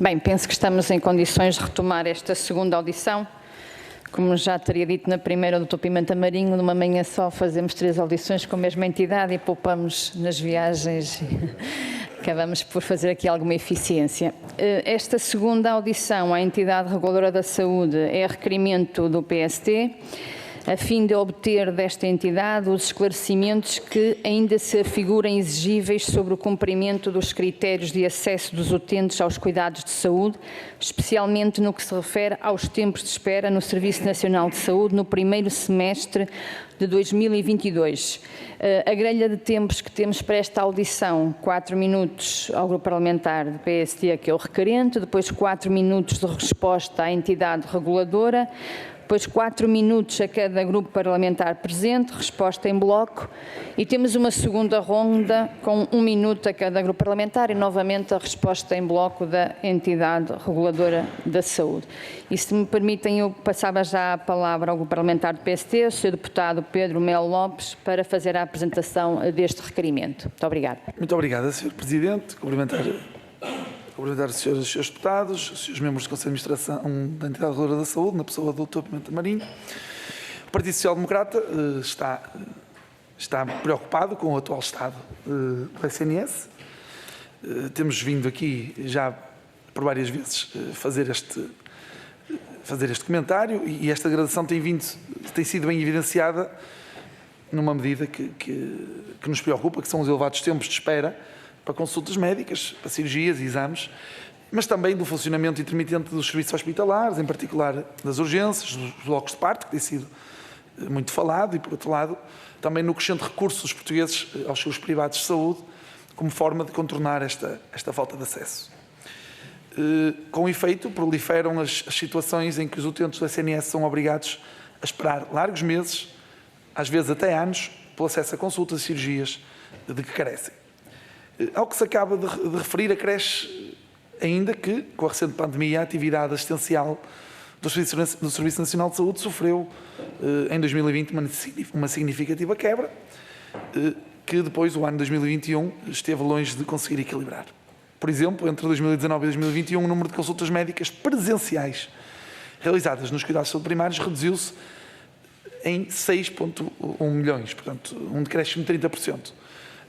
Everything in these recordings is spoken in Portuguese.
Bem, penso que estamos em condições de retomar esta segunda audição. Como já teria dito na primeira do Dr. Pimenta Marinho, numa manhã só fazemos 3 audições com a mesma entidade e poupamos nas viagens. Acabamos por fazer aqui alguma eficiência. Esta segunda audição à entidade reguladora da saúde é requerimento do PST, a fim de obter desta entidade os esclarecimentos que ainda se afigurem exigíveis sobre o cumprimento dos critérios de acesso dos utentes aos cuidados de saúde, especialmente no que se refere aos tempos de espera no Serviço Nacional de Saúde no primeiro semestre de 2022. A grelha de tempos que temos para esta audição: 4 minutos ao grupo parlamentar do PST, que é o requerente, depois 4 minutos de resposta à entidade reguladora, depois 4 minutos a cada grupo parlamentar presente, resposta em bloco, e temos uma segunda ronda com 1 minuto a cada grupo parlamentar e novamente a resposta em bloco da entidade reguladora da saúde. E se me permitem, eu passava já a palavra ao grupo parlamentar do PST, ao Sr. Deputado Pedro Melo Lopes, para fazer a apresentação deste requerimento. Muito obrigada. Muito obrigada, Sr. Presidente. Cumprimentar os senhores deputados, os senhores membros do Conselho de Administração da Entidade Reguladora da Saúde, na pessoa do Dr. Pimenta Marinho. O Partido Social Democrata está preocupado com o atual estado do SNS. Temos vindo aqui já por várias vezes fazer este comentário, e esta degradação tem sido bem evidenciada numa medida que nos preocupa, que são os elevados tempos de espera para consultas médicas, para cirurgias e exames, mas também do funcionamento intermitente dos serviços hospitalares, em particular das urgências, dos blocos de parto, que tem sido muito falado, e, por outro lado, também no crescente recurso dos portugueses aos seus privados de saúde, como forma de contornar esta falta de acesso. Com efeito, proliferam as situações em que os utentes do SNS são obrigados a esperar largos meses, às vezes até anos, pelo acesso a consultas e cirurgias de que carecem. Ao que se acaba de referir, acresce ainda que, com a recente pandemia, a atividade assistencial do Serviço Nacional de Saúde sofreu, em 2020, uma significativa quebra, que depois, o ano 2021, esteve longe de conseguir equilibrar. Por exemplo, entre 2019 e 2021, o número de consultas médicas presenciais realizadas nos cuidados de saúde primários reduziu-se em 6,1 milhões, portanto, um decréscimo de 30%.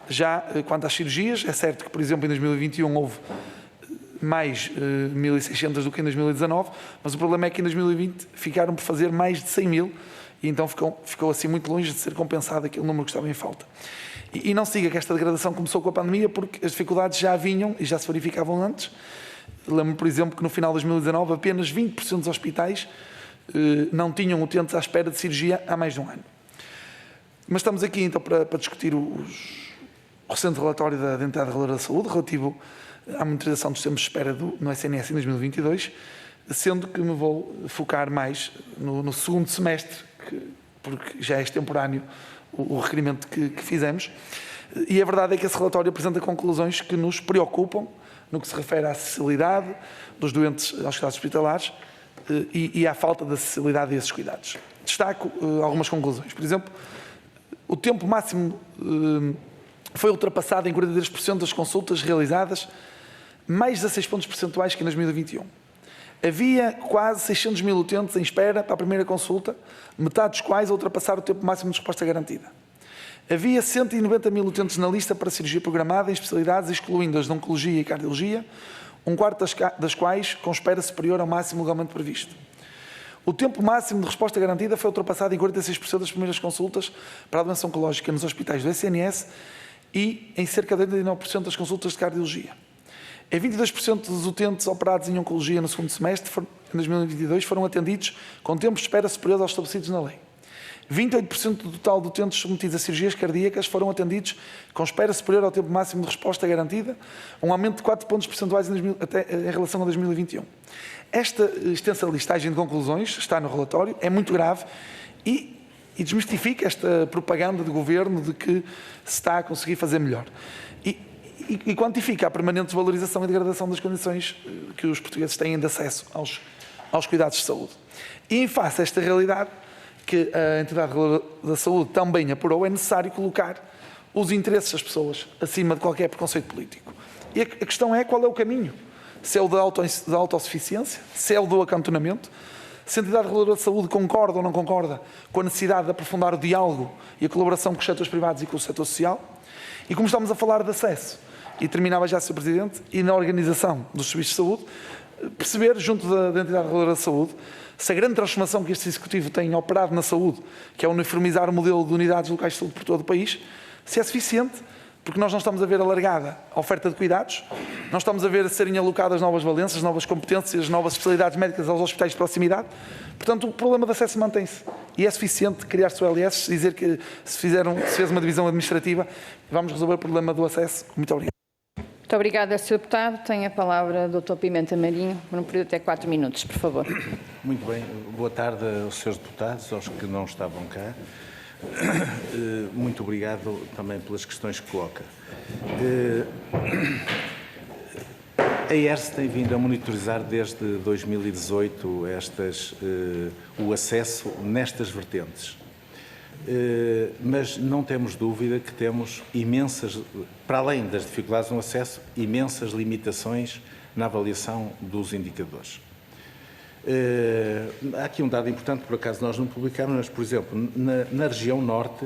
Já quanto às cirurgias, é certo que, por exemplo, em 2021 houve mais 1.600 do que em 2019, mas o problema é que em 2020 ficaram por fazer mais de 100 mil, e então ficou assim muito longe de ser compensado aquele número que estava em falta. E não se diga que esta degradação começou com a pandemia, porque as dificuldades já vinham e já se verificavam antes. Lembro, por exemplo, que no final de 2019 apenas 20% dos hospitais não tinham utentes à espera de cirurgia há mais de um ano. Mas estamos aqui então para discutir o recente relatório da Entidade Reguladora da Saúde relativo à monitorização dos tempos de espera no SNS em 2022, sendo que me vou focar mais no segundo semestre, porque já é extemporâneo o requerimento que fizemos. E a verdade é que esse relatório apresenta conclusões que nos preocupam no que se refere à acessibilidade dos doentes aos cuidados hospitalares e à falta de acessibilidade a esses cuidados. Destaco algumas conclusões. Por exemplo, o tempo máximo foi ultrapassado em 43% das consultas realizadas, mais 16 pontos percentuais que em 2021. Havia quase 600 mil utentes em espera para a primeira consulta, metade dos quais a ultrapassar o tempo máximo de resposta garantida. Havia 190 mil utentes na lista para cirurgia programada em especialidades excluindo as de oncologia e cardiologia, um quarto das quais com espera superior ao máximo legalmente previsto. O tempo máximo de resposta garantida foi ultrapassado em 46% das primeiras consultas para a doença oncológica nos hospitais do SNS e em cerca de 89% das consultas de cardiologia. Em 22% dos utentes operados em oncologia no segundo semestre, em 2022, foram atendidos com tempos de espera superiores aos estabelecidos na lei. 28% do total de utentes submetidos a cirurgias cardíacas foram atendidos com espera superior ao tempo máximo de resposta garantida, um aumento de 4 pontos percentuais em relação a 2021. Esta extensa listagem de conclusões está no relatório, é muito grave e desmistifica esta propaganda do Governo de que se está a conseguir fazer melhor. E quantifica a permanente desvalorização e degradação das condições que os portugueses têm de acesso aos cuidados de saúde. E em face a esta realidade, que a Entidade Reguladora da Saúde também apurou, é necessário colocar os interesses das pessoas acima de qualquer preconceito político. E a questão é qual é o caminho se é o da autossuficiência, se é o do acantonamento, se a entidade reguladora de saúde concorda ou não concorda com a necessidade de aprofundar o diálogo e a colaboração com os setores privados e com o setor social. E como estamos a falar de acesso, e terminava já, Sr. Presidente, e na organização dos serviços de saúde, perceber, junto da entidade reguladora de saúde, se a grande transformação que este Executivo tem operado na saúde, que é uniformizar o modelo de unidades locais de saúde por todo o país, se é suficiente, porque nós não estamos a ver alargada a oferta de cuidados, não estamos a ver serem alocadas novas valências, novas competências, novas especialidades médicas aos hospitais de proximidade. Portanto, o problema de acesso mantém-se. E é suficiente criar-se o LS, dizer que se fez uma divisão administrativa, vamos resolver o problema do acesso. Muito obrigado. Muito obrigada, Sr. Deputado. Tem a palavra o Dr. Pimenta Marinho, por um período de até 4 minutos, por favor. Muito bem. Boa tarde aos Srs. Deputados, aos que não estavam cá. Muito obrigado também pelas questões que coloca. A ERS tem vindo a monitorizar desde 2018 o acesso nestas vertentes. Mas não temos dúvida que temos imensas, para além das dificuldades no acesso, imensas limitações na avaliação dos indicadores. Há aqui um dado importante, por acaso nós não publicamos, mas, por exemplo, na região norte,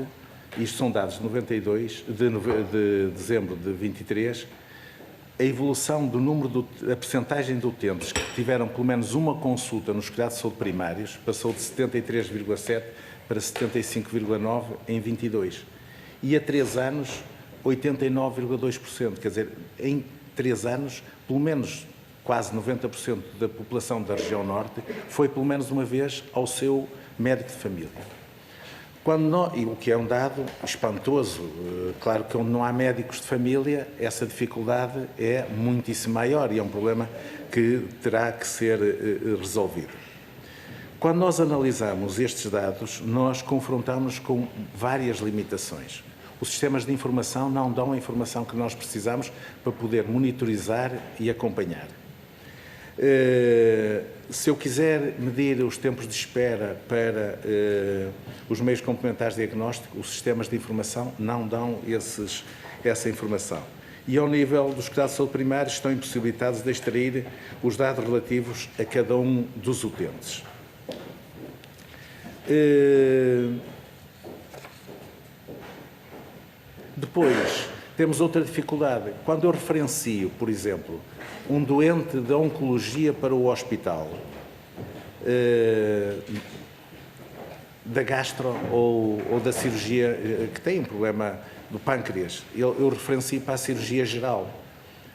isto são dados de 92, de dezembro de 23, a evolução do número, a percentagem de utentes que tiveram pelo menos uma consulta nos cuidados de saúde primários passou de 73,7% para 75,9% em 22. E há 3 anos, 89,2%. Quer dizer, em 3 anos, pelo menos quase 90% da população da região norte foi pelo menos uma vez ao seu médico de família. E o que é um dado espantoso, claro que onde não há médicos de família, essa dificuldade é muitíssimo maior e é um problema que terá que ser resolvido. Quando nós analisamos estes dados, nós confrontamos com várias limitações. Os sistemas de informação não dão a informação que nós precisamos para poder monitorizar e acompanhar. Se eu quiser medir os tempos de espera para os meios complementares de diagnóstico, os sistemas de informação não dão essa informação. E ao nível dos cuidados de saúde primários estão impossibilitados de extrair os dados relativos a cada um dos utentes. Depois, temos outra dificuldade. Quando eu referencio, por exemplo, um doente da oncologia para o hospital, da gastro ou da cirurgia, que tem um problema do pâncreas, eu referencio para a cirurgia geral,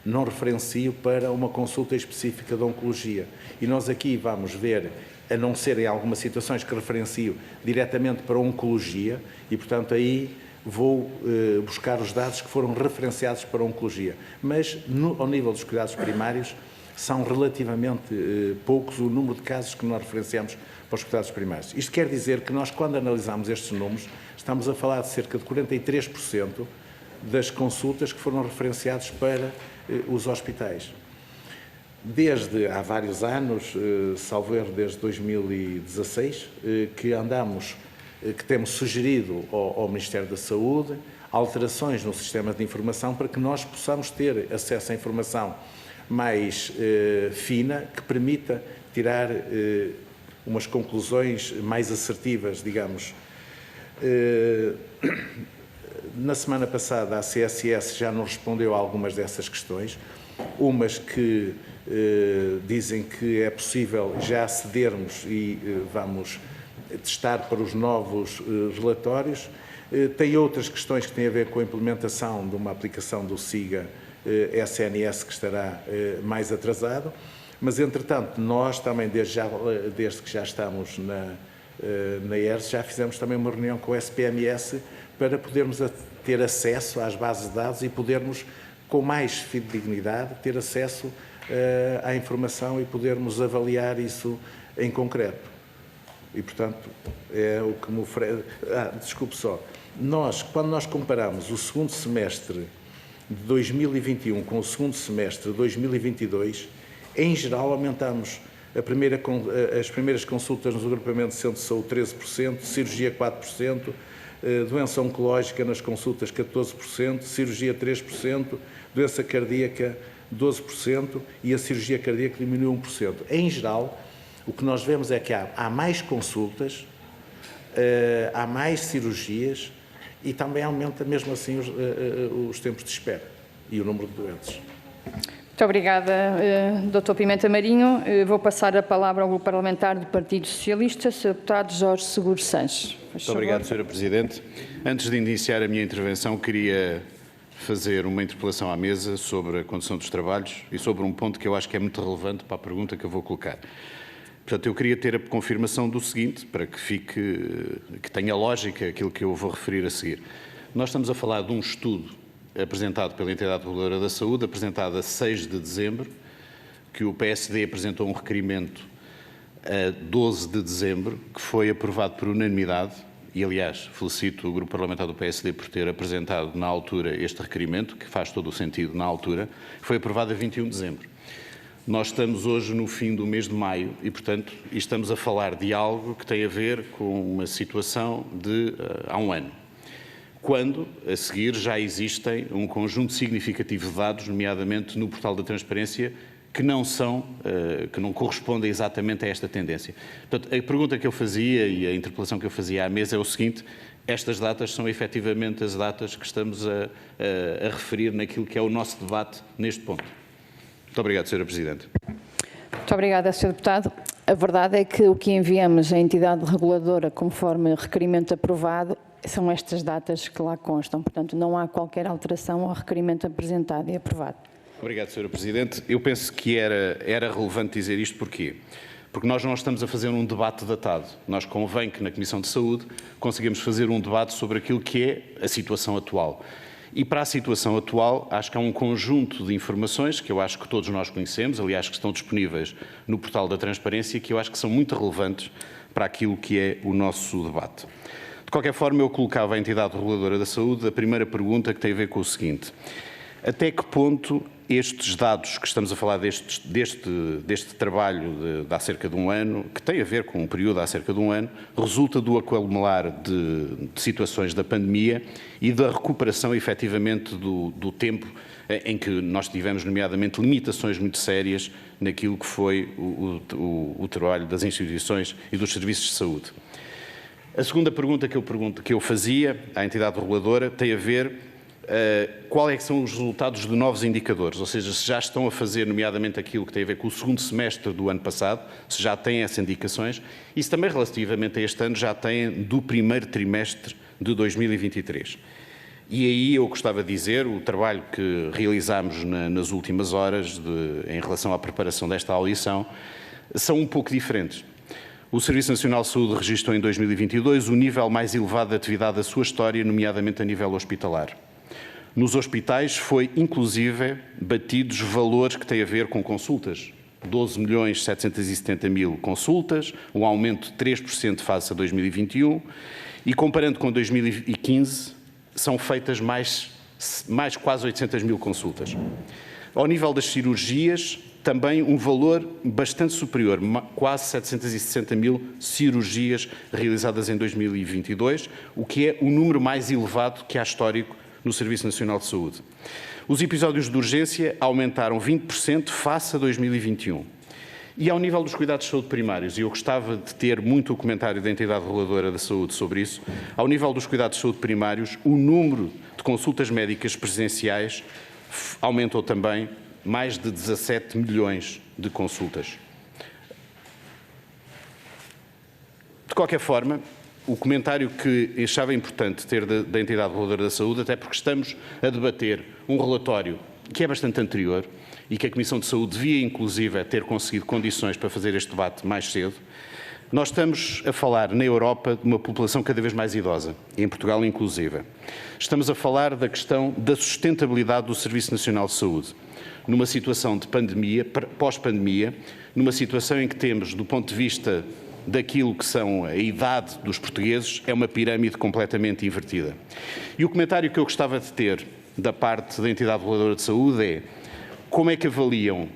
não referencio para uma consulta específica de oncologia. E nós aqui vamos ver, a não ser em algumas situações que referencio diretamente para a oncologia, e portanto aí vou buscar os dados que foram referenciados para a oncologia. Mas, ao nível dos cuidados primários, são relativamente poucos o número de casos que nós referenciamos para os cuidados primários. Isto quer dizer que nós, quando analisamos estes números, estamos a falar de cerca de 43% das consultas que foram referenciadas para os hospitais. Desde há vários anos, salvo erro desde 2016, que temos sugerido ao Ministério da Saúde alterações no sistema de informação para que nós possamos ter acesso à informação mais fina, que permita tirar umas conclusões mais assertivas, digamos. Na semana passada, a CSS já nos respondeu a algumas dessas questões, umas que dizem que é possível já acedermos e vamos testar para os novos relatórios. Tem outras questões que têm a ver com a implementação de uma aplicação do SIGA SNS que estará mais atrasado, mas entretanto nós também desde que já estamos na ERS já fizemos também uma reunião com o SPMS para podermos ter acesso às bases de dados e podermos com mais fidedignidade ter acesso à informação e podermos avaliar isso em concreto. E, portanto, é o que me oferece... desculpe só. Quando nós comparamos o segundo semestre de 2021 com o segundo semestre de 2022, em geral, aumentamos as primeiras consultas nos agrupamentos de centro de saúde 13%, cirurgia 4%, doença oncológica nas consultas 14%, cirurgia 3%, doença cardíaca 12% e a cirurgia cardíaca diminuiu 1%. Em geral, o que nós vemos é que há mais consultas, há mais cirurgias e também aumenta mesmo assim os tempos de espera e o número de doentes. Muito obrigada, Dr. Pimenta Marinho. Vou passar a palavra ao Grupo Parlamentar do Partido Socialista, Sr. Deputado Jorge Seguro Sanches. Muito obrigado, Sra. Presidente. Antes de iniciar a minha intervenção, queria fazer uma interpelação à mesa sobre a condução dos trabalhos e sobre um ponto que eu acho que é muito relevante para a pergunta que eu vou colocar. Portanto, eu queria ter a confirmação do seguinte, para que tenha lógica aquilo que eu vou referir a seguir. Nós estamos a falar de um estudo apresentado pela Entidade Reguladora da Saúde, apresentado a 6 de dezembro, que o PSD apresentou um requerimento a 12 de dezembro, que foi aprovado por unanimidade, e aliás, felicito o Grupo Parlamentar do PSD por ter apresentado na altura este requerimento, que faz todo o sentido na altura, foi aprovado a 21 de dezembro. Nós estamos hoje no fim do mês de maio e, portanto, estamos a falar de algo que tem a ver com uma situação de há um ano, quando, a seguir, já existem um conjunto significativo de dados, nomeadamente no portal da transparência, que não correspondem exatamente a esta tendência. Portanto, a pergunta que eu fazia e a interpelação que eu fazia à mesa é o seguinte: estas datas são efetivamente as datas que estamos a referir naquilo que é o nosso debate neste ponto. Muito obrigado, Sra. Presidente. Muito obrigada, Sr. Deputado. A verdade é que o que enviamos à entidade reguladora, conforme requerimento aprovado, são estas datas que lá constam. Portanto, não há qualquer alteração ao requerimento apresentado e aprovado. Obrigado, Sra. Presidente. Eu penso que era relevante dizer isto porquê? Porque nós não estamos a fazer um debate datado. Nós convém que na Comissão de Saúde conseguimos fazer um debate sobre aquilo que é a situação atual. E para a situação atual, acho que há um conjunto de informações que eu acho que todos nós conhecemos, aliás, que estão disponíveis no portal da transparência, que eu acho que são muito relevantes para aquilo que é o nosso debate. De qualquer forma, eu colocava à Entidade Reguladora da Saúde a primeira pergunta, que tem a ver com o seguinte: até que ponto estes dados que estamos a falar deste trabalho de há cerca de um ano, que tem a ver com um período há cerca de um ano, resulta do acumular de situações da pandemia e da recuperação efetivamente do tempo em que nós tivemos, nomeadamente, limitações muito sérias naquilo que foi o trabalho das instituições e dos serviços de saúde. A segunda pergunta que eu fazia à entidade reguladora tem a ver qual é que são os resultados de novos indicadores, ou seja, se já estão a fazer, nomeadamente, aquilo que tem a ver com o segundo semestre do ano passado, se já têm essas indicações, e se também relativamente a este ano já têm do primeiro trimestre de 2023. E aí eu gostava de dizer, o trabalho que realizámos nas últimas horas em relação à preparação desta audição são um pouco diferentes. O Serviço Nacional de Saúde registrou em 2022 o nível mais elevado de atividade da sua história, nomeadamente a nível hospitalar. Nos hospitais foi, inclusive, batidos valores que têm a ver com consultas. 12.770.000 consultas, um aumento de 3% face a 2021, e comparando com 2015, são feitas mais quase 800.000 consultas. Ao nível das cirurgias, também um valor bastante superior, quase 760.000 cirurgias realizadas em 2022, o que é o número mais elevado que há histórico no Serviço Nacional de Saúde. Os episódios de urgência aumentaram 20% face a 2021. E ao nível dos cuidados de saúde primários, e eu gostava de ter muito o comentário da Entidade Reguladora da Saúde sobre isso, ao nível dos cuidados de saúde primários, o número de consultas médicas presenciais aumentou também mais de 17 milhões de consultas. De qualquer forma, o comentário que achava importante ter da Entidade Reguladora da Saúde, até porque estamos a debater um relatório que é bastante anterior e que a Comissão de Saúde devia, inclusive, ter conseguido condições para fazer este debate mais cedo. Nós estamos a falar, na Europa, de uma população cada vez mais idosa, em Portugal inclusive. Estamos a falar da questão da sustentabilidade do Serviço Nacional de Saúde, numa situação de pandemia, pós-pandemia, numa situação em que temos, do ponto de vista daquilo que são a idade dos portugueses, é uma pirâmide completamente invertida. E o comentário que eu gostava de ter da parte da Entidade Reguladora de Saúde é: como é que avaliam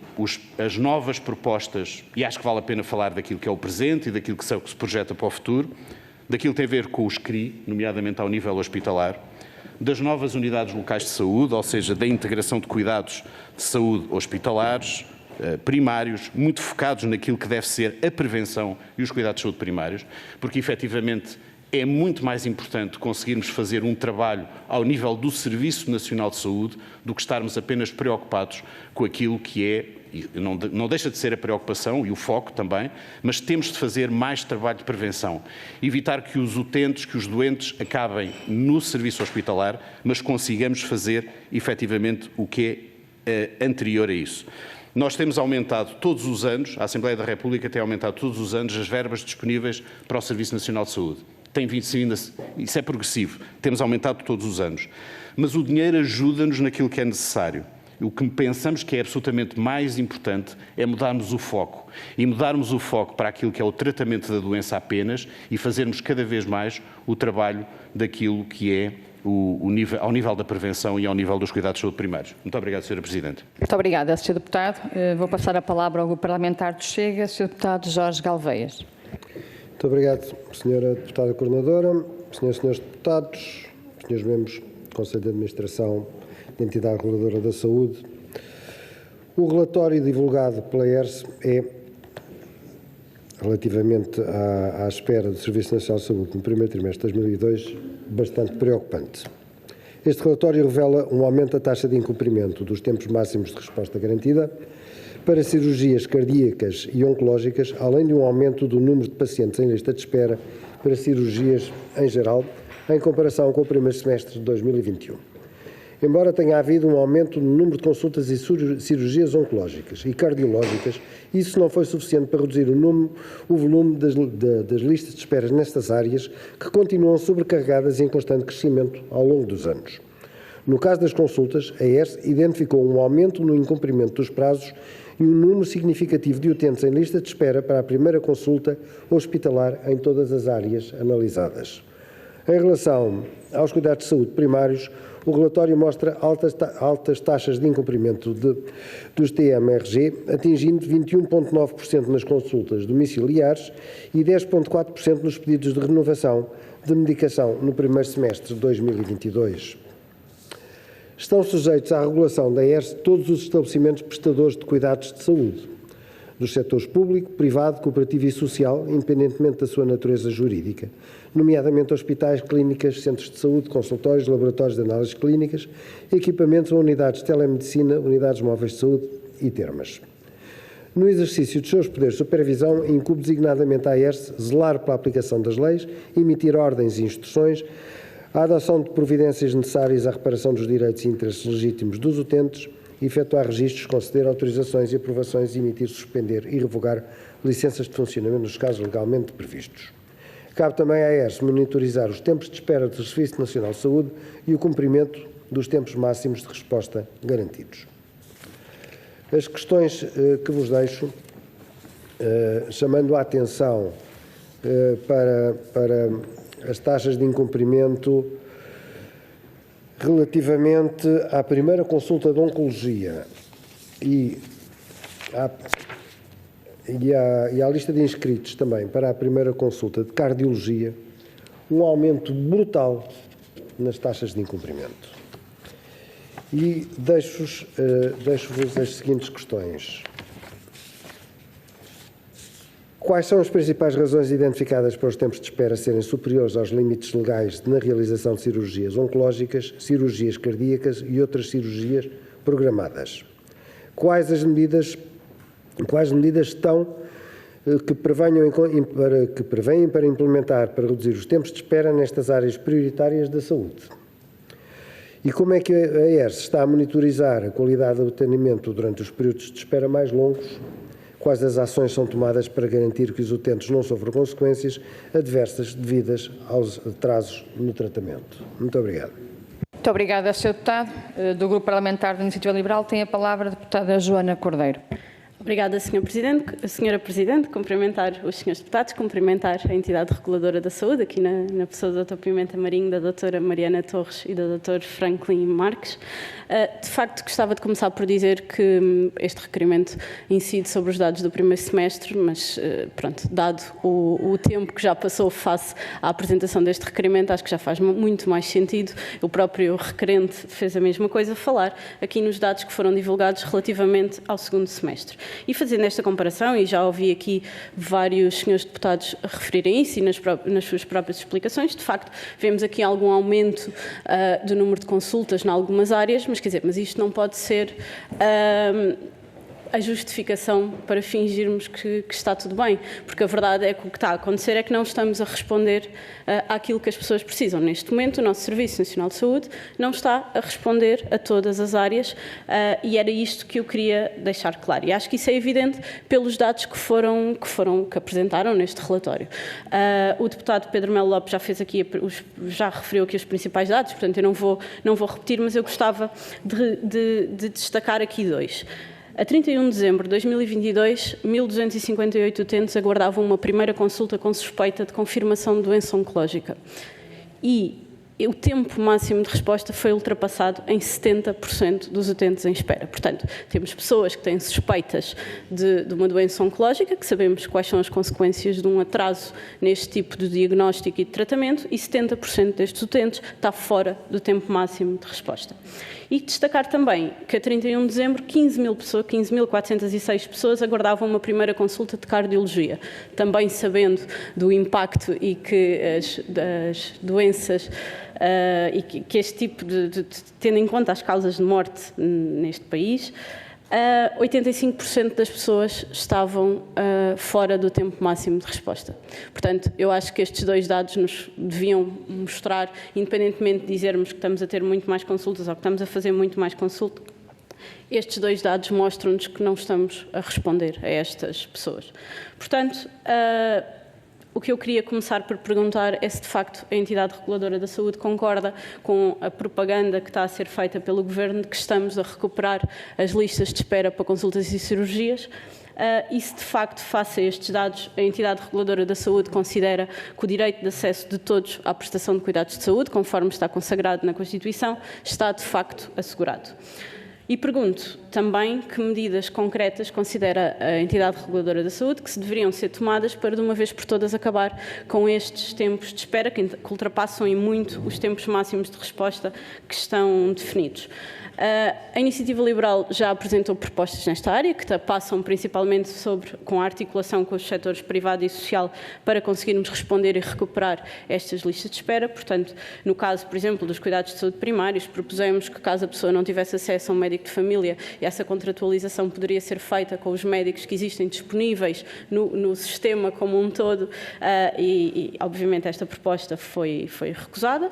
as novas propostas, e acho que vale a pena falar daquilo que é o presente e daquilo que se projeta para o futuro, daquilo que tem a ver com os CRI, nomeadamente ao nível hospitalar, das novas unidades locais de saúde, ou seja, da integração de cuidados de saúde hospitalares, primários, muito focados naquilo que deve ser a prevenção e os cuidados de saúde primários, porque efetivamente é muito mais importante conseguirmos fazer um trabalho ao nível do Serviço Nacional de Saúde do que estarmos apenas preocupados com aquilo que é, e não deixa de ser a preocupação e o foco também, mas temos de fazer mais trabalho de prevenção. Evitar que os utentes, que os doentes acabem no serviço hospitalar, mas consigamos fazer efetivamente o que é anterior a isso. Nós temos aumentado todos os anos, a Assembleia da República tem aumentado todos os anos as verbas disponíveis para o Serviço Nacional de Saúde. Tem vindo, isso é progressivo, temos aumentado todos os anos. Mas o dinheiro ajuda-nos naquilo que é necessário. O que pensamos que é absolutamente mais importante é mudarmos o foco. E mudarmos o foco para aquilo que é o tratamento da doença apenas e fazermos cada vez mais o trabalho daquilo que é ao nível da prevenção e ao nível dos cuidados de saúde primários. Muito obrigado, Sra. Presidente. Muito obrigada, Sr. Deputado. Vou passar a palavra ao Grupo Parlamentar do Chega, Sr. Deputado Jorge Galveias. Muito obrigado, Sra. Deputada Coordenadora, Sras. e Srs. Deputados, Srs. Membros do Conselho de Administração da Entidade Reguladora da Saúde. O relatório divulgado pela ERS é, relativamente à espera do Serviço Nacional de Saúde no primeiro trimestre de 2002, bastante preocupante. Este relatório revela um aumento da taxa de incumprimento dos tempos máximos de resposta garantida para cirurgias cardíacas e oncológicas, além de um aumento do número de pacientes em lista de espera para cirurgias em geral, em comparação com o primeiro semestre de 2021. Embora tenha havido um aumento no número de consultas e cirurgias oncológicas e cardiológicas, isso não foi suficiente para reduzir o volume das listas de espera nestas áreas, que continuam sobrecarregadas e em constante crescimento ao longo dos anos. No caso das consultas, a ERS identificou um aumento no incumprimento dos prazos e um número significativo de utentes em lista de espera para a primeira consulta hospitalar em todas as áreas analisadas. Em relação aos cuidados de saúde primários, o relatório mostra altas taxas de incumprimento dos TMRG, atingindo 21,9% nas consultas domiciliares e 10,4% nos pedidos de renovação de medicação no primeiro semestre de 2022. Estão sujeitos à regulação da ERS todos os estabelecimentos prestadores de cuidados de saúde, dos setores público, privado, cooperativo e social, independentemente da sua natureza jurídica, nomeadamente hospitais, clínicas, centros de saúde, consultórios, laboratórios de análises clínicas, equipamentos ou unidades de telemedicina, unidades móveis de saúde e termas. No exercício dos seus poderes de supervisão, incumbe designadamente à ERS zelar pela aplicação das leis, emitir ordens e instruções, a adoção de providências necessárias à reparação dos direitos e interesses legítimos dos utentes, efetuar registros, conceder autorizações e aprovações, emitir, suspender e revogar licenças de funcionamento nos casos legalmente previstos. Cabe também à ERS monitorizar os tempos de espera do Serviço Nacional de Saúde e o cumprimento dos tempos máximos de resposta garantidos. As questões que vos deixo, chamando a atenção para as taxas de incumprimento relativamente à primeira consulta de oncologia e à lista de inscritos também para a primeira consulta de cardiologia, um aumento brutal nas taxas de incumprimento. E deixo-vos as seguintes questões. Quais são as principais razões identificadas para os tempos de espera serem superiores aos limites legais na realização de cirurgias oncológicas, cirurgias cardíacas e outras cirurgias programadas? Quais medidas estão que prevêem para implementar para reduzir os tempos de espera nestas áreas prioritárias da saúde? E como é que a ERS está a monitorizar a qualidade do atendimento durante os períodos de espera mais longos? Quais as ações são tomadas para garantir que os utentes não sofram consequências adversas devidas aos atrasos no tratamento? Muito obrigado. Muito obrigada, Sr. Deputado. Do Grupo Parlamentar da Iniciativa Liberal tem a palavra a deputada Joana Cordeiro. Obrigada, Sra. Presidente. Cumprimentar os senhores deputados, cumprimentar a entidade reguladora da saúde, aqui na pessoa do Dr. Pimenta Marinho, da doutora Mariana Torres e do Dr. Franklin Marques. De facto, gostava de começar por dizer que este requerimento incide sobre os dados do primeiro semestre, mas, pronto, dado o tempo que já passou face à apresentação deste requerimento, acho que já faz muito mais sentido. O próprio requerente fez a mesma coisa, falar aqui nos dados que foram divulgados relativamente ao segundo semestre. E fazendo esta comparação, e já ouvi aqui vários senhores deputados referirem isso e nas suas próprias explicações, de facto, vemos aqui algum aumento do número de consultas em algumas áreas, mas isto não pode ser a justificação para fingirmos que está tudo bem, porque a verdade é que o que está a acontecer é que não estamos a responder àquilo que as pessoas precisam. Neste momento, o nosso Serviço Nacional de Saúde não está a responder a todas as áreas e era isto que eu queria deixar claro. E acho que isso é evidente pelos dados que apresentaram neste relatório. O deputado Pedro Melo Lopes já referiu aqui os principais dados, portanto eu não vou repetir, mas eu gostava de destacar aqui dois. A 31 de dezembro de 2022, 1.258 utentes aguardavam uma primeira consulta com suspeita de confirmação de doença oncológica. E o tempo máximo de resposta foi ultrapassado em 70% dos utentes em espera. Portanto, temos pessoas que têm suspeitas de uma doença oncológica, que sabemos quais são as consequências de um atraso neste tipo de diagnóstico e de tratamento, e 70% destes utentes está fora do tempo máximo de resposta. E destacar também que a 31 de dezembro 15.406 pessoas aguardavam uma primeira consulta de cardiologia, também sabendo do impacto e que as doenças e que este tipo tendo em conta as causas de morte neste país, 85% das pessoas estavam fora do tempo máximo de resposta. Portanto, eu acho que estes dois dados nos deviam mostrar, independentemente de dizermos que estamos a ter muito mais consultas ou que estamos a fazer muito mais consultas, estes dois dados mostram-nos que não estamos a responder a estas pessoas. Portanto, o que eu queria começar por perguntar é se, de facto, a entidade reguladora da saúde concorda com a propaganda que está a ser feita pelo Governo de que estamos a recuperar as listas de espera para consultas e cirurgias e se, de facto, face a estes dados, a entidade reguladora da saúde considera que o direito de acesso de todos à prestação de cuidados de saúde, conforme está consagrado na Constituição, está, de facto, assegurado. E pergunto também que medidas concretas considera a entidade reguladora da saúde que se deveriam ser tomadas para, de uma vez por todas, acabar com estes tempos de espera que ultrapassam em muito os tempos máximos de resposta que estão definidos. A Iniciativa Liberal já apresentou propostas nesta área, que passam principalmente com a articulação com os setores privado e social para conseguirmos responder e recuperar estas listas de espera. Portanto, no caso, por exemplo, dos cuidados de saúde primários, propusemos que, caso a pessoa não tivesse acesso a um médico de família, essa contratualização poderia ser feita com os médicos que existem disponíveis no sistema como um todo e obviamente, esta proposta foi recusada.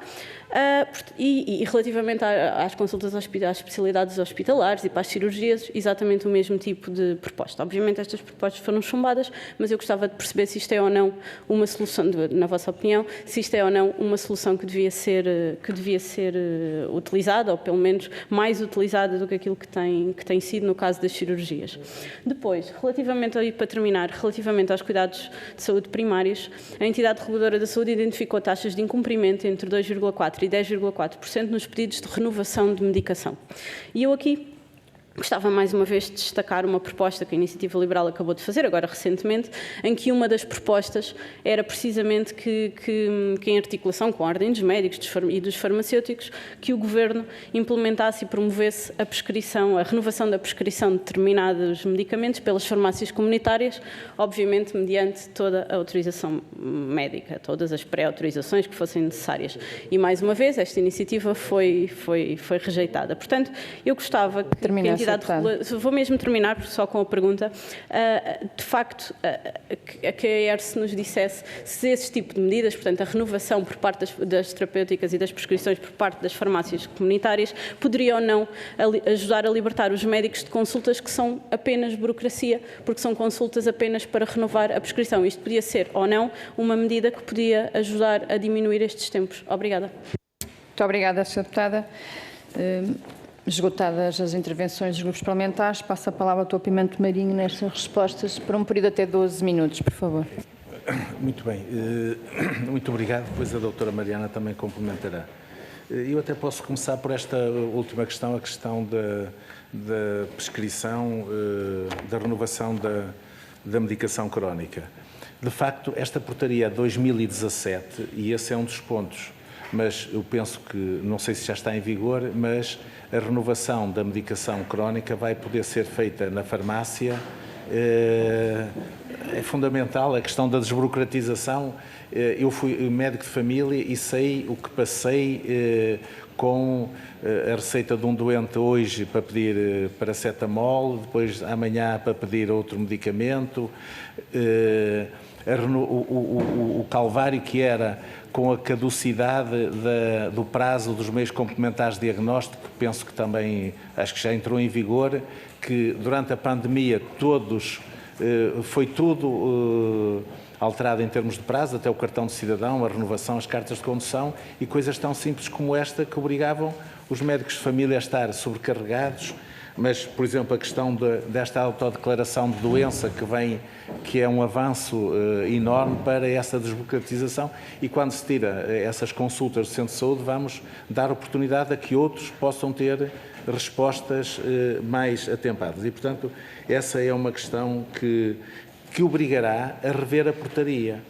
E relativamente às consultas às especialidades hospitalares e para as cirurgias, exatamente o mesmo tipo de proposta. Obviamente estas propostas foram chumbadas, mas eu gostava de perceber se isto é ou não uma solução, na vossa opinião, se isto é ou não uma solução que devia ser utilizada, ou pelo menos mais utilizada do que aquilo que tem sido no caso das cirurgias. Depois, para terminar, relativamente aos cuidados de saúde primários, a entidade reguladora da saúde identificou taxas de incumprimento entre 2,4% e 10,4% nos pedidos de renovação de medicação. E eu aqui gostava mais uma vez de destacar uma proposta que a Iniciativa Liberal acabou de fazer, agora recentemente, em que uma das propostas era precisamente que em articulação com a Ordem dos Médicos e dos farmacêuticos, que o Governo implementasse e promovesse a renovação da prescrição de determinados medicamentos pelas farmácias comunitárias, obviamente mediante toda a autorização médica, todas as pré-autorizações que fossem necessárias. E mais uma vez, esta iniciativa foi rejeitada. Portanto, eu gostava que a entidade vou mesmo terminar só com a pergunta. De facto, que a ERS nos dissesse se esse tipo de medidas, portanto, a renovação por parte das terapêuticas e das prescrições por parte das farmácias comunitárias, poderia ou não ajudar a libertar os médicos de consultas que são apenas burocracia, porque são consultas apenas para renovar a prescrição. Isto podia ser ou não uma medida que podia ajudar a diminuir estes tempos. Obrigada. Muito obrigada, Sra. Deputada. Esgotadas as intervenções dos grupos parlamentares, passo a palavra ao Dr. Pimenta Marinho nestas respostas, por um período até 12 minutos, por favor. Muito bem, muito obrigado. Depois a doutora Mariana também complementará. Eu até posso começar por esta última questão, a questão da prescrição, da renovação da medicação crónica. De facto, esta portaria é 2017 e esse é um dos pontos, mas eu penso que, não sei se já está em vigor, mas a renovação da medicação crónica vai poder ser feita na farmácia. É fundamental a questão da desburocratização. Eu fui médico de família e sei o que passei com a receita de um doente hoje para pedir paracetamol, depois amanhã para pedir outro medicamento, o calvário que era com a caducidade do prazo dos meios complementares de diagnóstico, penso que também, acho que já entrou em vigor, que durante a pandemia foi tudo alterado em termos de prazo, até o cartão de cidadão, a renovação, as cartas de condução e coisas tão simples como esta que obrigavam os médicos de família a estar sobrecarregados. Mas, por exemplo, a questão desta autodeclaração de doença que é um avanço enorme para essa desburocratização e quando se tira essas consultas do centro de saúde vamos dar oportunidade a que outros possam ter respostas mais atempadas. E, portanto, essa é uma questão que obrigará a rever a portaria.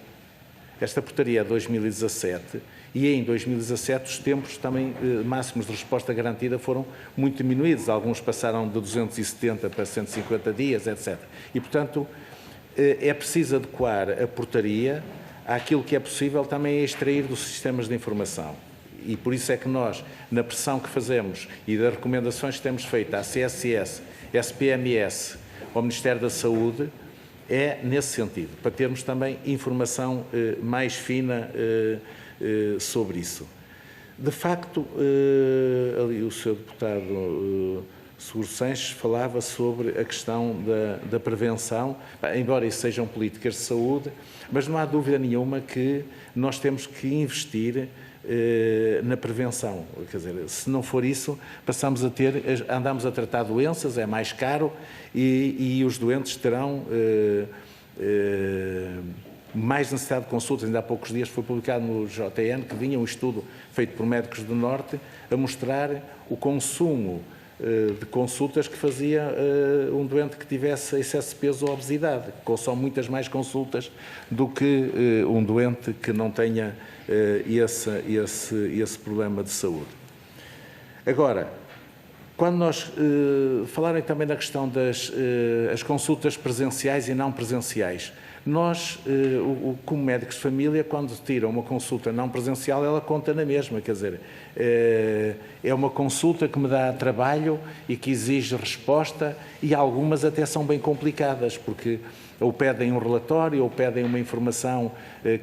Esta portaria é de 2017 e em 2017 os tempos também máximos de resposta garantida foram muito diminuídos. Alguns passaram de 270 para 150 dias, etc. E, portanto, é preciso adequar a portaria àquilo que é possível também extrair dos sistemas de informação. E por isso é que nós, na pressão que fazemos e das recomendações que temos feito à CSS, SPMS, ao Ministério da Saúde, é nesse sentido, para termos também informação mais fina sobre isso. De facto, ali o Sr. Deputado Seguro Sanches falava sobre a questão da prevenção, embora isso sejam políticas de saúde, mas não há dúvida nenhuma que nós temos que investir na prevenção. Quer dizer, se não for isso, andamos a tratar doenças, é mais caro e os doentes terão mais necessidade de consultas. Ainda há poucos dias foi publicado no JN que vinha um estudo feito por médicos do Norte a mostrar o consumo de consultas que fazia um doente que tivesse excesso de peso ou obesidade, que consome muitas mais consultas do que um doente que não tenha esse problema de saúde. Agora, quando nós falarem também da questão das as consultas presenciais e não presenciais, nós, como médicos de família, quando tiram uma consulta não presencial, ela conta na mesma, quer dizer, é uma consulta que me dá trabalho e que exige resposta e algumas até são bem complicadas, porque ou pedem um relatório ou pedem uma informação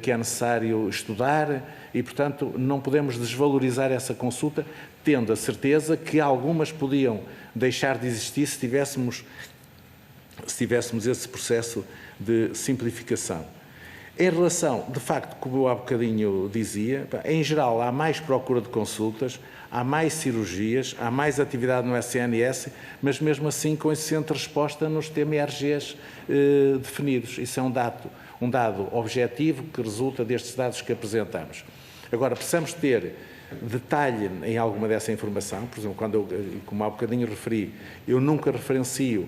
que é necessário estudar e, portanto, não podemos desvalorizar essa consulta, tendo a certeza que algumas podiam deixar de existir se tivéssemos esse processo de simplificação. Em relação, de facto, como eu há bocadinho dizia, em geral há mais procura de consultas, há mais cirurgias, há mais atividade no SNS, mas mesmo assim com esse centro de resposta nos TMRGs definidos. Isso é um dado objetivo que resulta destes dados que apresentamos. Agora, precisamos ter detalhe em alguma dessa informação, por exemplo, como há bocadinho referi, eu nunca referencio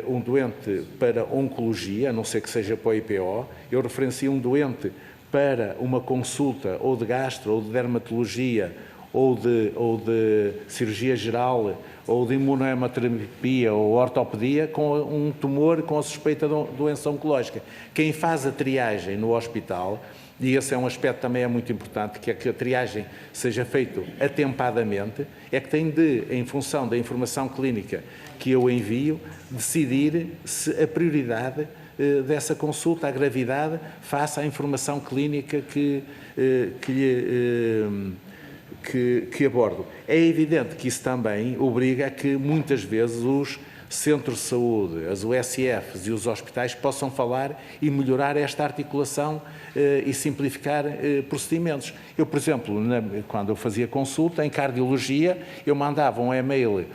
um doente para oncologia, a não ser que seja para o IPO, eu referencio um doente para uma consulta ou de gastro, ou de dermatologia, ou de cirurgia geral, ou de imunohemoterapia ou ortopedia, com um tumor com a suspeita de doença oncológica. Quem faz a triagem no hospital, e esse é um aspecto também é muito importante, que é que a triagem seja feita atempadamente, é que tem de, em função da informação clínica que eu envio, decidir se a prioridade dessa consulta, a gravidade, face à informação clínica que abordo. É evidente que isso também obriga a que muitas vezes centros de saúde, as USFs e os hospitais possam falar e melhorar esta articulação e simplificar procedimentos. Eu, por exemplo, quando eu fazia consulta em cardiologia, eu mandava um e-mail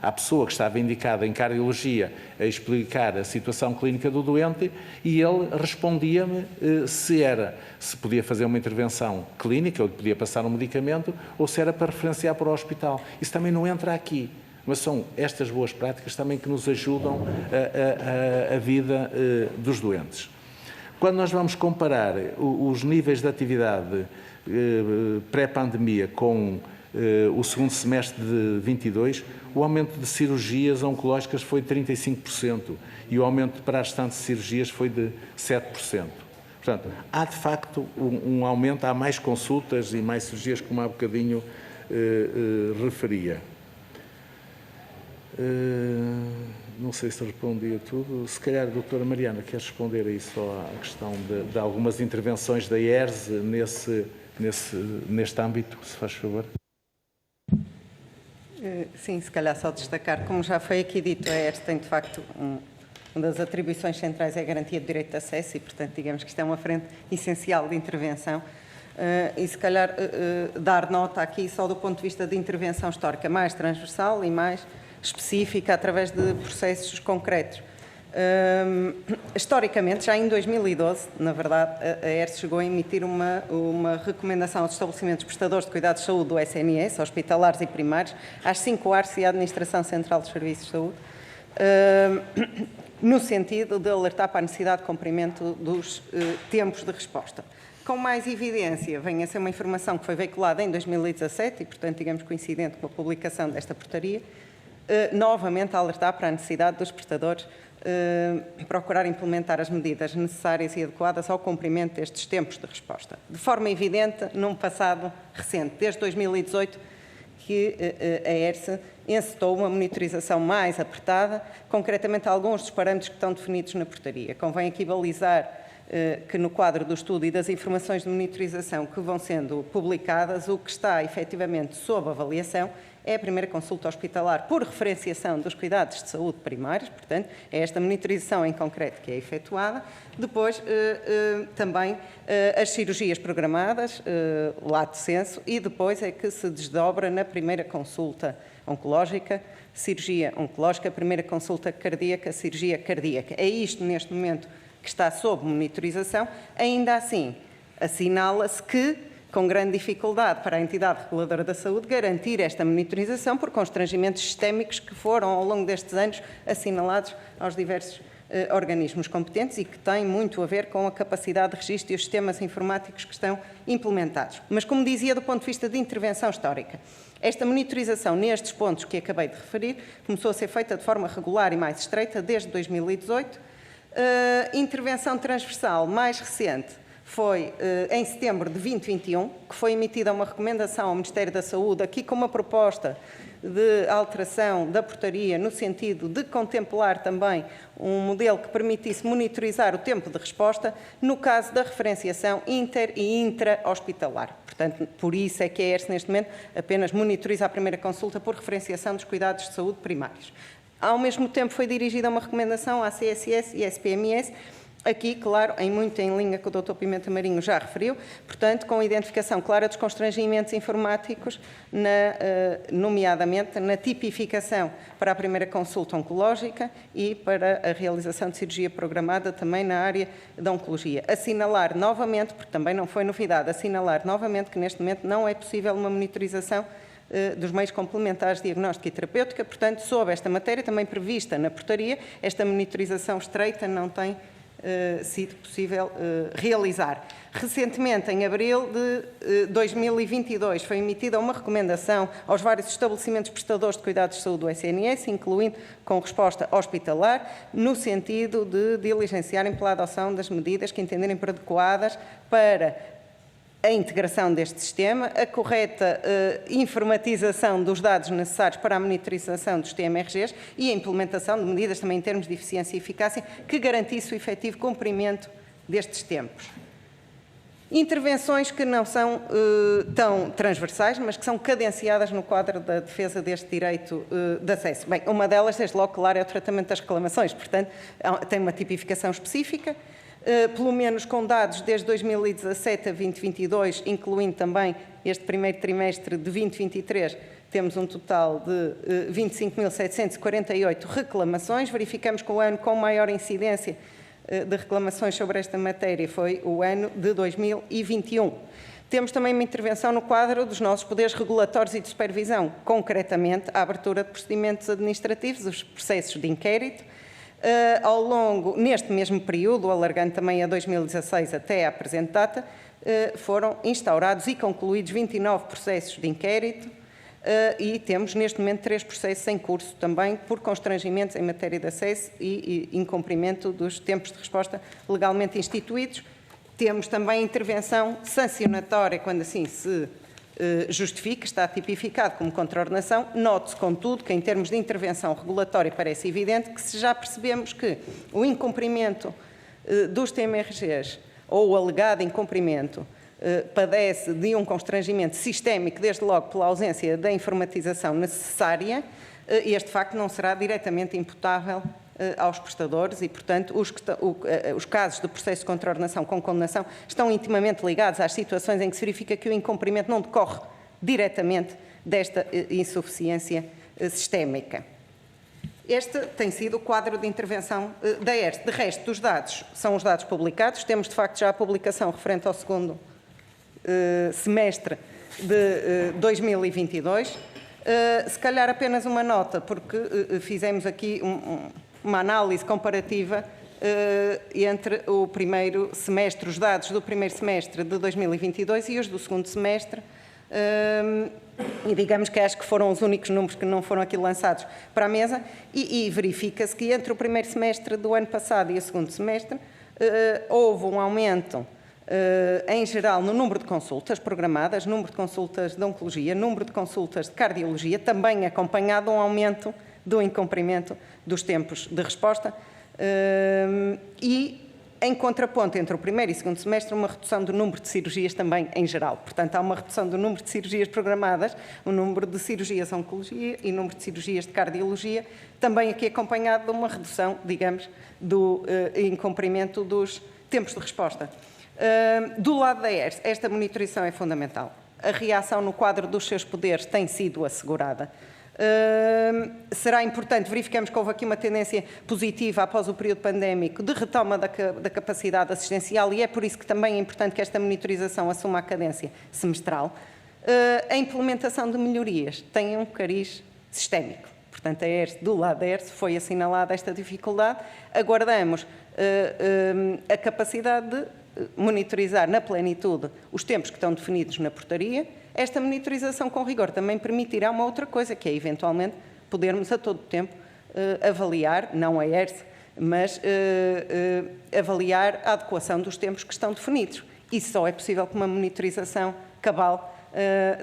à pessoa que estava indicada em cardiologia a explicar a situação clínica do doente e ele respondia-me se podia fazer uma intervenção clínica, ou podia passar um medicamento, ou se era para referenciar para o hospital. Isso também não entra aqui. Mas são estas boas práticas também que nos ajudam a vida dos doentes. Quando nós vamos comparar os níveis de atividade pré-pandemia com o segundo semestre de 22, o aumento de cirurgias oncológicas foi de 35% e o aumento para as restantes cirurgias foi de 7%. Portanto, há de facto um aumento, há mais consultas e mais cirurgias, como há bocadinho referia. Não sei se respondi a tudo. Se calhar a doutora Mariana quer responder aí só à questão de algumas intervenções da IERS neste âmbito, se faz favor. Sim, se calhar só destacar, como já foi aqui dito, a ERS tem de facto uma das atribuições centrais é a garantia do direito de acesso e, portanto, digamos que isto é uma frente essencial de intervenção e se calhar dar nota aqui só do ponto de vista de intervenção histórica mais transversal e mais específica através de processos concretos. Historicamente, já em 2012, na verdade, a ERS chegou a emitir uma recomendação aos estabelecimentos prestadores de cuidados de saúde do SNS, hospitalares e primários, às 5 ARS e à Administração Central dos Serviços de Saúde, no sentido de alertar para a necessidade de cumprimento dos tempos de resposta. Com mais evidência, vem a ser uma informação que foi veiculada em 2017 e, portanto, digamos coincidente com a publicação desta portaria, novamente a alertar para a necessidade dos prestadores procurar implementar as medidas necessárias e adequadas ao cumprimento destes tempos de resposta. De forma evidente, num passado recente, desde 2018, que a ERS encetou uma monitorização mais apertada, concretamente alguns dos parâmetros que estão definidos na portaria. Convém aqui balizar que no quadro do estudo e das informações de monitorização que vão sendo publicadas, o que está efetivamente sob avaliação é a primeira consulta hospitalar por referenciação dos cuidados de saúde primários, portanto, é esta monitorização em concreto que é efetuada. Depois, também as cirurgias programadas, lato sensu, e depois é que se desdobra na primeira consulta oncológica, cirurgia oncológica, primeira consulta cardíaca, cirurgia cardíaca. É isto, neste momento, que está sob monitorização. Ainda assim, assinala-se que com grande dificuldade para a entidade reguladora da saúde garantir esta monitorização por constrangimentos sistémicos que foram, ao longo destes anos, assinalados aos diversos organismos competentes e que têm muito a ver com a capacidade de registro e os sistemas informáticos que estão implementados. Mas, como dizia, do ponto de vista de intervenção histórica, esta monitorização nestes pontos que acabei de referir começou a ser feita de forma regular e mais estreita desde 2018. Intervenção transversal mais recente foi em setembro de 2021, que foi emitida uma recomendação ao Ministério da Saúde, aqui com uma proposta de alteração da portaria no sentido de contemplar também um modelo que permitisse monitorizar o tempo de resposta no caso da referenciação inter- e intra-hospitalar. Portanto, por isso é que a ERS, neste momento, apenas monitoriza a primeira consulta por referenciação dos cuidados de saúde primários. Ao mesmo tempo, foi dirigida uma recomendação à CSS e SPMS, aqui, claro, muito em linha com o Dr. Pimenta Marinho já referiu, portanto, com a identificação clara dos constrangimentos informáticos, nomeadamente na tipificação para a primeira consulta oncológica e para a realização de cirurgia programada também na área da oncologia. Assinalar novamente, porque também não foi novidade, assinalar novamente que neste momento não é possível uma monitorização dos meios complementares de diagnóstica e terapêutica, portanto, sob esta matéria também prevista na portaria, esta monitorização estreita não tem sido possível realizar. Recentemente, em abril de 2022, foi emitida uma recomendação aos vários estabelecimentos prestadores de cuidados de saúde do SNS, incluindo com resposta hospitalar, no sentido de diligenciarem pela adoção das medidas que entenderem por adequadas para a integração deste sistema, a correta informatização dos dados necessários para a monitorização dos TMRGs e a implementação de medidas também em termos de eficiência e eficácia que garantisse o efetivo cumprimento destes tempos. Intervenções que não são tão transversais, mas que são cadenciadas no quadro da defesa deste direito de acesso. Bem, uma delas, desde logo, claro, é o tratamento das reclamações, portanto, tem uma tipificação específica, pelo menos com dados desde 2017 a 2022, incluindo também este primeiro trimestre de 2023, temos um total de 25.748 reclamações. Verificamos que o ano com maior incidência de reclamações sobre esta matéria foi o ano de 2021. Temos também uma intervenção no quadro dos nossos poderes regulatórios e de supervisão, concretamente a abertura de procedimentos administrativos, os processos de inquérito. Ao longo, neste mesmo período, alargando também a 2016 até à presente data, foram instaurados e concluídos 29 processos de inquérito, e temos neste momento 3 processos em curso também por constrangimentos em matéria de acesso e incumprimento dos tempos de resposta legalmente instituídos. Temos também intervenção sancionatória quando assim se justifica, está tipificado como contraordenação. Note-se, contudo, que em termos de intervenção regulatória parece evidente que se já percebemos que o incumprimento dos TMRGs ou o alegado incumprimento padece de um constrangimento sistémico, desde logo pela ausência da informatização necessária, este facto não será diretamente imputável aos prestadores e, portanto, os casos de processo de contraordenação com condenação estão intimamente ligados às situações em que se verifica que o incumprimento não decorre diretamente desta insuficiência sistémica. Este tem sido o quadro de intervenção da ERSE. De resto, os dados são os dados publicados. Temos, de facto, já a publicação referente ao segundo semestre de 2022. Se calhar apenas uma nota, porque fizemos aqui uma análise comparativa entre o primeiro semestre, os dados do primeiro semestre de 2022 e os do segundo semestre, e digamos que acho que foram os únicos números que não foram aqui lançados para a mesa, e verifica-se que entre o primeiro semestre do ano passado e o segundo semestre houve um aumento em geral no número de consultas programadas, número de consultas de oncologia, número de consultas de cardiologia, também acompanhado um aumento do incumprimento dos tempos de resposta e, em contraponto entre o primeiro e o segundo semestre, uma redução do número de cirurgias também em geral. Portanto, há uma redução do número de cirurgias programadas, o número de cirurgias de oncologia e o número de cirurgias de cardiologia, também aqui acompanhado de uma redução, digamos, do incumprimento dos tempos de resposta. Do lado da ERSE, esta monitorização é fundamental. A reação no quadro dos seus poderes tem sido assegurada. Será importante, verificamos que houve aqui uma tendência positiva após o período pandémico de retoma da capacidade assistencial e é por isso que também é importante que esta monitorização assuma a cadência semestral. A implementação de melhorias tem um cariz sistémico. Portanto, do lado da ERSE foi assinalada esta dificuldade. Aguardamos a capacidade de monitorizar na plenitude os tempos que estão definidos na portaria. Esta monitorização com rigor também permitirá uma outra coisa, que é, eventualmente, podermos a todo tempo avaliar, não a ERSE, mas avaliar a adequação dos tempos que estão definidos. Isso só é possível com uma monitorização cabal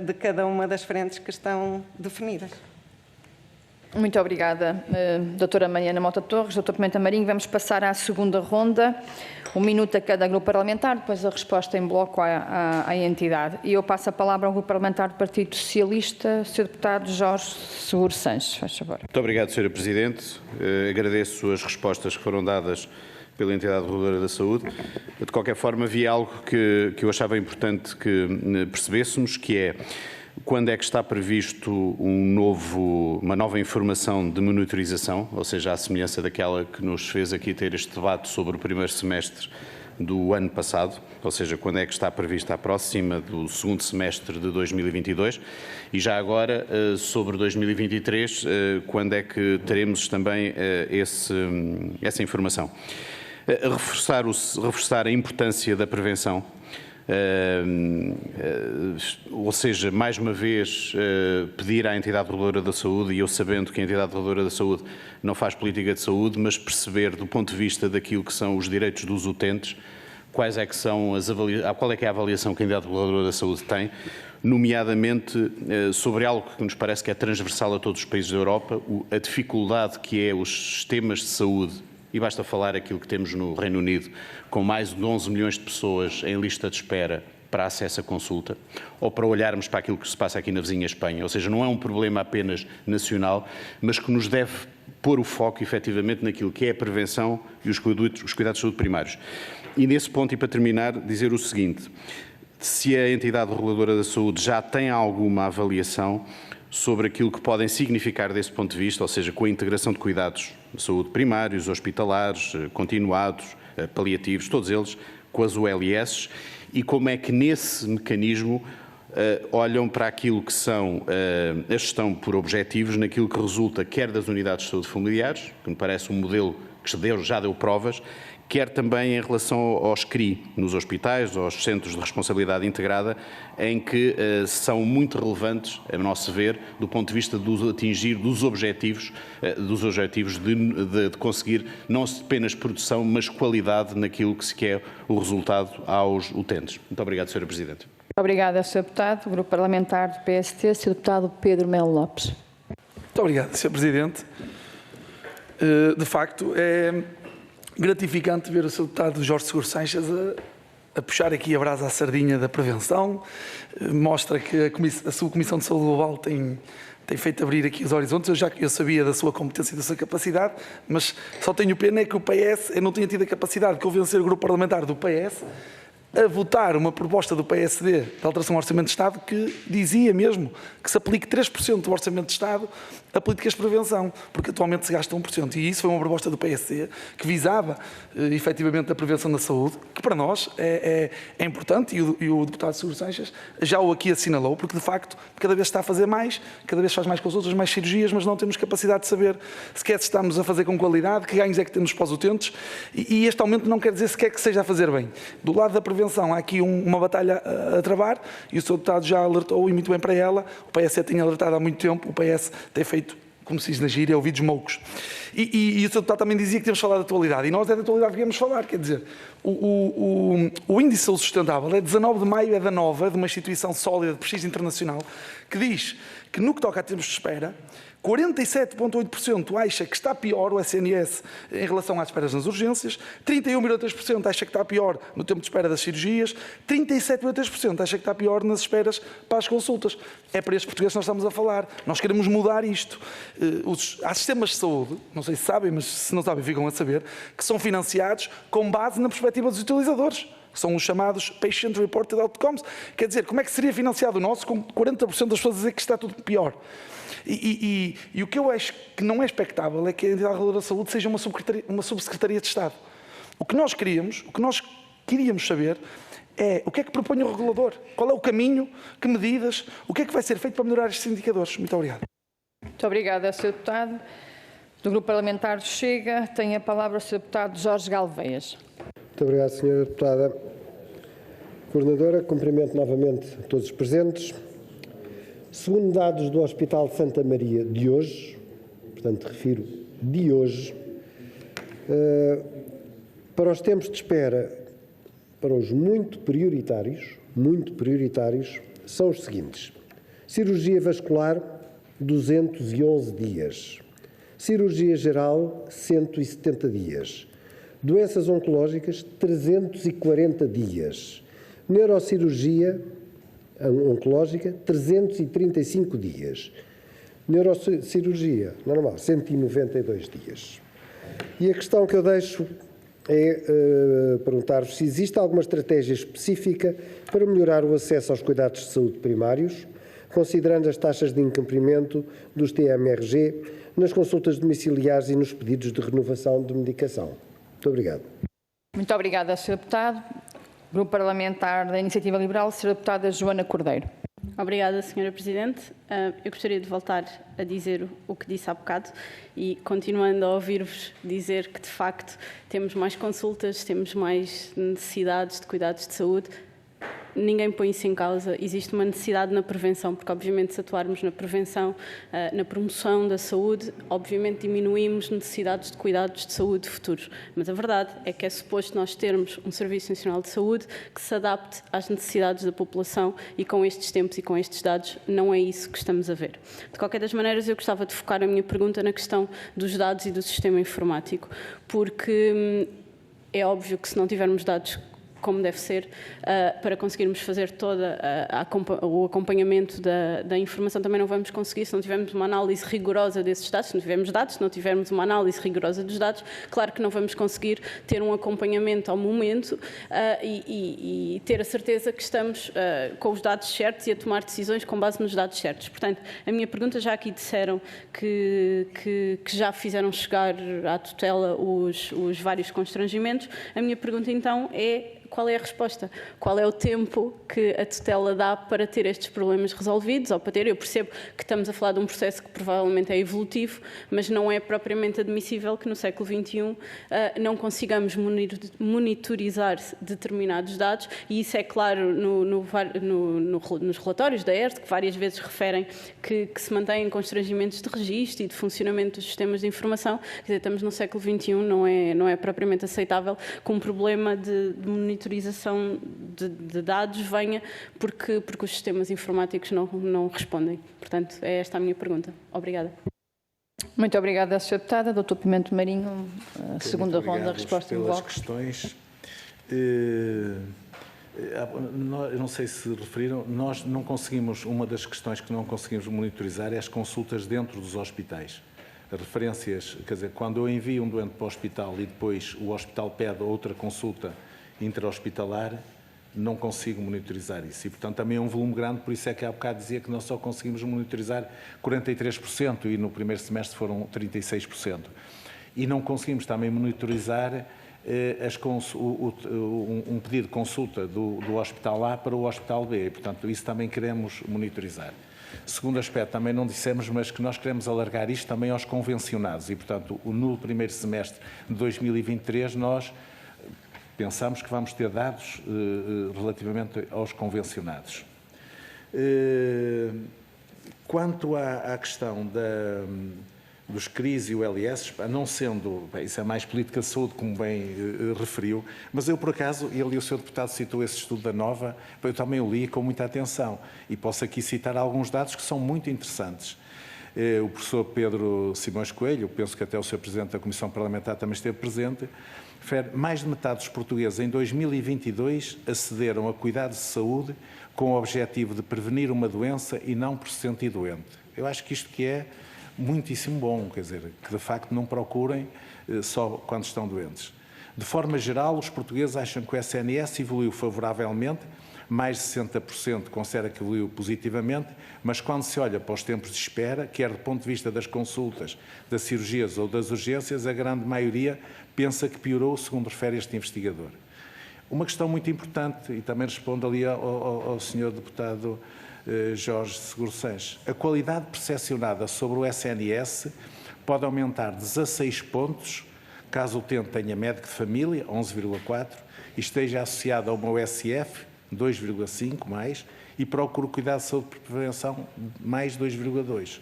de cada uma das frentes que estão definidas. Muito obrigada, doutora Mariana Mota Torres, doutor Pimenta Marinho. Vamos passar à segunda ronda. 1 minuto a cada grupo parlamentar, depois a resposta em bloco à entidade. E eu passo a palavra ao grupo parlamentar do Partido Socialista, Sr. deputado Jorge Seguro Sanches. Faz favor. Muito obrigado, Sra. Presidente. Agradeço as respostas que foram dadas pela entidade reguladora da saúde. De qualquer forma, havia algo que eu achava importante que percebêssemos, que é quando é que está previsto uma nova informação de monitorização, ou seja, à semelhança daquela que nos fez aqui ter este debate sobre o primeiro semestre do ano passado, ou seja, quando é que está prevista a próxima do segundo semestre de 2022 e já agora sobre 2023, quando é que teremos também essa informação. Reforçar a importância da prevenção. Ou seja, mais uma vez pedir à entidade reguladora da saúde, e eu sabendo que a entidade reguladora da saúde não faz política de saúde, mas perceber do ponto de vista daquilo que são os direitos dos utentes, qual é que é a avaliação que a entidade reguladora da saúde tem, nomeadamente sobre algo que nos parece que é transversal a todos os países da Europa, a dificuldade que é os sistemas de saúde e basta falar aquilo que temos no Reino Unido, com mais de 11 milhões de pessoas em lista de espera para acesso à consulta, ou para olharmos para aquilo que se passa aqui na vizinha Espanha. Ou seja, não é um problema apenas nacional, mas que nos deve pôr o foco, efetivamente, naquilo que é a prevenção e os cuidados de saúde primários. E nesse ponto, e para terminar, dizer o seguinte: se a entidade reguladora da saúde já tem alguma avaliação sobre aquilo que podem significar desse ponto de vista, ou seja, com a integração de cuidados de saúde primários, hospitalares, continuados, paliativos, todos eles, com as ULS, e como é que nesse mecanismo olham para aquilo que são a gestão por objetivos, naquilo que resulta quer das unidades de saúde familiares, que me parece um modelo que já deu provas, quer também em relação aos CRI, nos hospitais, aos Centros de Responsabilidade Integrada, em que são muito relevantes, a nosso ver, do ponto de vista de atingir dos objetivos de conseguir não apenas produção, mas qualidade naquilo que se quer o resultado aos utentes. Muito obrigado, Sra. Presidente. Obrigada, Sr. Deputado. O Grupo Parlamentar do PST, Sr. Deputado Pedro Melo Lopes. Muito obrigado, Sr. Presidente. De facto, é gratificante ver o Sr. Deputado Jorge Seguro Sanches a puxar aqui a brasa à sardinha da prevenção. Mostra que a sua Comissão de Saúde Global tem feito abrir aqui os horizontes. Eu sabia da sua competência e da sua capacidade, mas só tenho pena é que o PS, eu não tinha tido a capacidade de convencer o Grupo Parlamentar do PS a votar uma proposta do PSD de alteração ao Orçamento de Estado que dizia mesmo que se aplique 3% do Orçamento de Estado a políticas de prevenção, porque atualmente se gasta 1%. E isso foi uma proposta do PSD que visava efetivamente a prevenção da saúde, que para nós é importante, e o deputado Seguro Sanches já o aqui assinalou, porque de facto cada vez está a fazer mais, cada vez faz mais consultas, mais cirurgias, mas não temos capacidade de saber sequer se estamos a fazer com qualidade, que ganhos é que temos para os utentes, e este aumento não quer dizer sequer que seja a fazer bem. Do lado da prevenção há aqui uma batalha a travar, e o Sr. Deputado já alertou, e muito bem para ela, o PS tem alertado há muito tempo, o PS tem feito, como se diz na gíria, ouvidos moucos. E o Sr. Deputado também dizia que temos de falar da atualidade, e nós é da atualidade que viemos falar, quer dizer, o Índice de Saúde Sustentável é 19 de maio, é da Nova, de uma instituição sólida de prestígio internacional, que diz que no que toca a tempos de espera, 47,8% acha que está pior o SNS em relação às esperas nas urgências, 31,3% acha que está pior no tempo de espera das cirurgias, 37,3% acha que está pior nas esperas para as consultas. É para estes portugueses que nós estamos a falar. Nós queremos mudar isto. Há sistemas de saúde, não sei se sabem, mas se não sabem ficam a saber, que são financiados com base na perspectiva dos utilizadores, que são os chamados Patient Reported Outcomes. Quer dizer, como é que seria financiado o nosso com 40% das pessoas a dizer que está tudo pior? E o que eu acho que não é expectável é que a entidade reguladora da saúde seja uma subsecretaria de Estado. O que nós queríamos saber é o que é que propõe o regulador, qual é o caminho, que medidas, o que é que vai ser feito para melhorar estes indicadores. Muito obrigado. Muito obrigada, Sr. Deputado. Do Grupo Parlamentar do Chega, tem a palavra o Sr. Deputado Jorge Galveias. Muito obrigado, Sra. Deputada. Coordenadora, cumprimento novamente a todos os presentes. Segundo dados do Hospital de Santa Maria de hoje, portanto refiro de hoje, para os tempos de espera, para os muito prioritários, são os seguintes: cirurgia vascular, 211 dias. Cirurgia geral, 170 dias. Doenças oncológicas, 340 dias. Neurocirurgia oncológica, 335 dias. Neurocirurgia normal, 192 dias. E a questão que eu deixo é perguntar-vos se existe alguma estratégia específica para melhorar o acesso aos cuidados de saúde primários, considerando as taxas de incumprimento dos TMRG nas consultas domiciliares e nos pedidos de renovação de medicação. Muito obrigado. Muito obrigada, Sr. Deputado. Grupo Parlamentar da Iniciativa Liberal, Sra. Deputada Joana Cordeiro. Obrigada, Sra. Presidente. Eu gostaria de voltar a dizer o que disse há bocado e, continuando a ouvir-vos dizer que, de facto, temos mais consultas, temos mais necessidades de cuidados de saúde. ninguém põe isso em causa. Existe uma necessidade na prevenção, porque obviamente se atuarmos na prevenção, na promoção da saúde, obviamente diminuímos necessidades de cuidados de saúde futuros. Mas a verdade é que é suposto nós termos um Serviço Nacional de Saúde que se adapte às necessidades da população e com estes tempos e com estes dados não é isso que estamos a ver. De qualquer das maneiras, eu gostava de focar a minha pergunta na questão dos dados e do sistema informático, porque é óbvio que se não tivermos dados como deve ser, para conseguirmos fazer todo o acompanhamento da informação, também não vamos conseguir se não tivermos uma análise rigorosa desses dados. Se não tivermos dados, se não tivermos uma análise rigorosa dos dados, claro que não vamos conseguir ter um acompanhamento ao momento e ter a certeza que estamos com os dados certos e a tomar decisões com base nos dados certos. Portanto, a minha pergunta, já aqui disseram que já fizeram chegar à tutela os vários constrangimentos, a minha pergunta então é: qual é a resposta? Qual é o tempo que a tutela dá para ter estes problemas resolvidos? Ou para ter, eu percebo que estamos a falar de um processo que provavelmente é evolutivo, mas não é propriamente admissível que no século XXI não consigamos monitorizar determinados dados, e isso é claro nos relatórios da ERST, que várias vezes referem que se mantêm constrangimentos de registro e de funcionamento dos sistemas de informação. Quer dizer, estamos no século XXI, não é propriamente aceitável que um problema de monitorização de dados venha porque os sistemas informáticos não respondem. Portanto, é esta a minha pergunta. Obrigada. Muito obrigada, Sra. Deputada. Dr. Pimenta Marinho, a segunda ronda, a resposta em bloco. Pelas questões. Eu não sei se referiram, nós não conseguimos, uma das questões que não conseguimos monitorizar é as consultas dentro dos hospitais. Referências, quer dizer, quando eu envio um doente para o hospital e depois o hospital pede outra consulta intra-hospitalar, não consigo monitorizar isso. E, portanto, também é um volume grande, por isso é que há bocado dizia que nós só conseguimos monitorizar 43% e no primeiro semestre foram 36%. E não conseguimos também monitorizar um pedido de consulta do Hospital A para o Hospital B. E, portanto, isso também queremos monitorizar. Segundo aspecto, também não dissemos, mas que nós queremos alargar isto também aos convencionados. E, portanto, no primeiro semestre de 2023, nós pensamos que vamos ter dados relativamente aos convencionados. Quanto à questão dos CRIs e o LS, não sendo, isso é mais política de saúde, como bem referiu, mas eu, por acaso, ele e o Sr. Deputado citou esse estudo da Nova, eu também o li com muita atenção e posso aqui citar alguns dados que são muito interessantes. O professor Pedro Simões Coelho, penso que até o Sr. Presidente da Comissão Parlamentar também esteve presente, mais de metade dos portugueses em 2022 acederam a cuidados de saúde com o objetivo de prevenir uma doença e não por se sentir doente. Eu acho que isto que é muitíssimo bom, quer dizer, que de facto não procurem só quando estão doentes. De forma geral, os portugueses acham que o SNS evoluiu favoravelmente, mais de 60% considera que evoluiu positivamente, mas quando se olha para os tempos de espera, quer do ponto de vista das consultas, das cirurgias ou das urgências, a grande maioria pensa que piorou, segundo refere este investigador. Uma questão muito importante, e também respondo ali ao Sr. Deputado Jorge Seguro Sanches, a qualidade percepcionada sobre o SNS pode aumentar 16 pontos, caso o utente tenha médico de família, 11,4, e esteja associado a uma USF, 2,5 mais, e procura cuidado de saúde por prevenção, mais 2,2.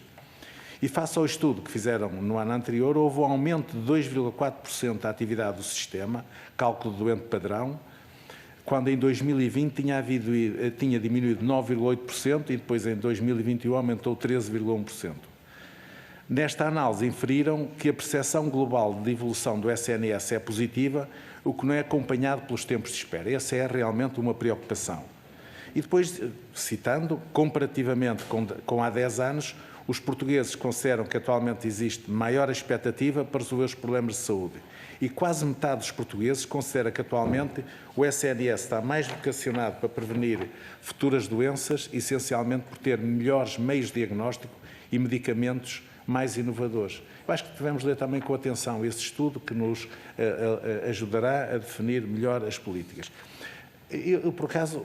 E face ao estudo que fizeram no ano anterior, houve um aumento de 2,4% da atividade do sistema, cálculo do doente padrão, quando em 2020 tinha diminuído 9,8% e depois em 2021 aumentou 13,1%. Nesta análise inferiram que a percepção global de evolução do SNS é positiva, o que não é acompanhado pelos tempos de espera. Essa é realmente uma preocupação. E depois, citando, comparativamente com há 10 anos, os portugueses consideram que atualmente existe maior expectativa para resolver os problemas de saúde. E quase metade dos portugueses considera que atualmente o SNS está mais vocacionado para prevenir futuras doenças, essencialmente por ter melhores meios de diagnóstico e medicamentos mais inovadores. Eu acho que devemos ler também com atenção esse estudo que nos ajudará a definir melhor as políticas. Eu, por acaso,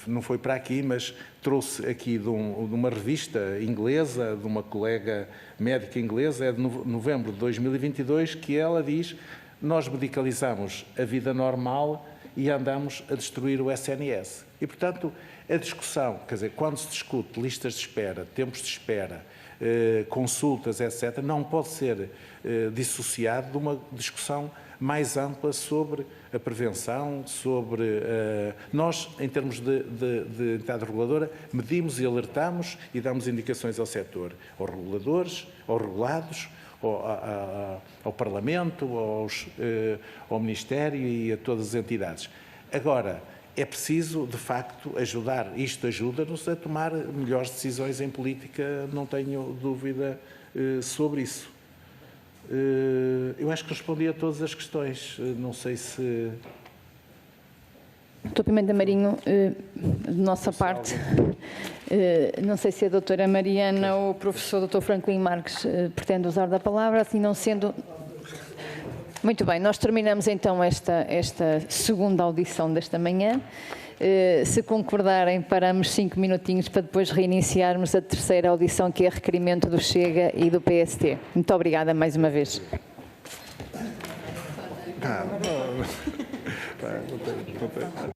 não foi para aqui, mas trouxe aqui de uma revista inglesa, de uma colega médica inglesa, é de novembro de 2022, que ela diz: nós medicalizamos a vida normal e andamos a destruir o SNS. E, portanto, a discussão, quer dizer, quando se discute listas de espera, tempos de espera, consultas, etc., não pode ser dissociado de uma discussão mais ampla sobre a prevenção, sobre... Nós, em termos de entidade reguladora, medimos e alertamos e damos indicações ao setor, aos reguladores, aos regulados, ao Parlamento, ao Ministério e a todas as entidades. Agora, é preciso, de facto, ajudar. Isto ajuda-nos a tomar melhores decisões em política, não tenho dúvida sobre isso. Eu acho que respondi a todas as questões. Não sei se... Dr. Pimenta Marinho, de nossa parte, não sei se a doutora Mariana ou o professor Dr. Franklin Marques pretende usar da palavra, assim não sendo... Muito bem, nós terminamos então esta segunda audição desta manhã. Se concordarem, paramos 5 minutinhos para depois reiniciarmos a terceira audição, que é requerimento do Chega e do PST. Muito obrigada mais uma vez. Não tem.